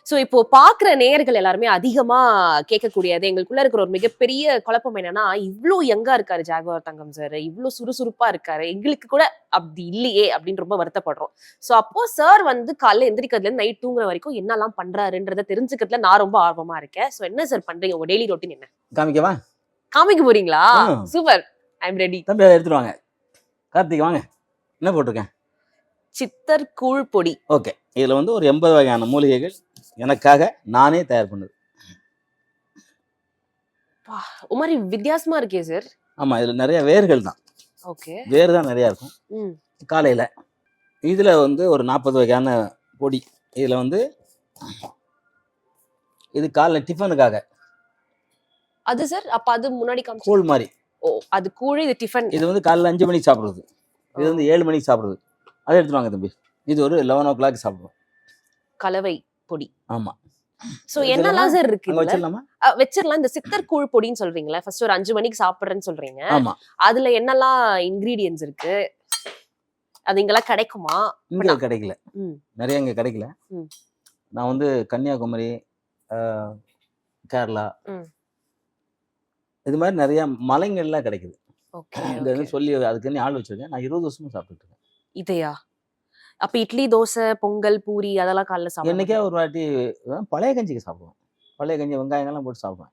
So இப்போ பாக்குற நேயர்கள் எல்லாருமே அதிகமா கேட்கக்கூடியது, எங்களுக்குள்ள இருக்கிற ஒரு மிகப்பெரிய குழப்பம் என்னன்னா, இவ்ளோ யங்கா இருக்காரு ஜாகுவார் தங்கம் சார். இவ்ளோ சுறுசுறுப்பா இருக்காரு. எங்களுக்கு கூட அப்படி இல்லையே அப்படின்னு ரொம்ப வருத்தப்படுறோம். சோ அப்போ சார் வந்து காலைல எந்திரிக்கிறதுல இருந்து நைட் தூங்குற வரைக்கும் என்னலாம் பண்றாருன்றத தெரிஞ்சுக்கிறதுல நான் ரொம்ப ஆர்வமா இருக்கேன். சோ என்ன சார் பண்றீங்க? உங்க டெய்லி ரொட்டீன் என்ன? காமிக்கவா? காமிக்க போறீங்களா? ம். சூப்பர். I am ready. தம்பி அதை எடுத்துட்டு வாங்க. கார்த்திக் வாங்க. என்ன போட்டிருக்கேன்? சித்தர் கூழ் பொடி. ஓகே. இதுல வந்து ஒரு 80 வகையான மூலிகைகள் எனக்காக நானே தயார் பண்ணது. ஒரு மாதிரி வித்தியாசமா இருக்கே சார். ஆமா, இதுல நிறைய வேர்கள் தான். ஓகே. வேர் தான் நிறைய இருக்கும். ம். காலையில இதுல வந்து ஒரு 40 வகையான பொடி. இதுல வந்து இது காலைல டிஃபனுக்காக. அது சார் அப்ப அது முன்னாடி காமிச்சு. கூழ் மாதிரி. ஓ, அது கூழ், இது டிஃபன். இது வந்து காலைல 5 மணிக்கு சாப்பிடுறது. இது வந்து 7 மணிக்கு சாப்பிடுறது. அதை எடுத்துட்டு வாங்க தம்பி. இது ஒரு 11 o'clock சாப்பிடுவோம். கலவை பொடி. ஆமா. சோ என்னலாம் சார் இருக்கு அங்க இதுல? வச்சிடலாமா? வச்சிரலாம். இந்த சித்தர் கூழ் பொடின்னு சொல்றீங்களா? ஃபர்ஸ்ட் ஒரு 5 மணிக்கு சாப்பிடுறேன்னு சொல்றீங்க. ஆமா. அதுல என்னலாம் இன்கிரீடியன்ட்ஸ் இருக்கு? அது இங்கெல்லாம் கிடைக்குமா? இங்க கிடைக்கல. ம். நிறைய இங்க கிடைக்கல. ம். நான் வந்து கன்னியாகுமரி, கேரளா, இது மாதிரி நிறைய மலைங்கள்லாம் கிடைக்குது. ஓகே. இங்க வந்து சொல்லி அதுக்குன்னு ஆள் வச்சிருக்கேன். நான் 20 வருஷமா சாப்பிட்டுட்டு இருக்கேன். இதையா? அப்ப இட்லி, தோசை, பொங்கல், பூரி அதெல்லாம் காலைல சாப்பிடுவேன். என்னைக்கே ஒரு வாட்டி பழைய கஞ்சிக்கு சாப்பிடுவோம். பழைய கஞ்சி வெங்காயங்கள்லாம் போட்டு சாப்பிடுவேன்.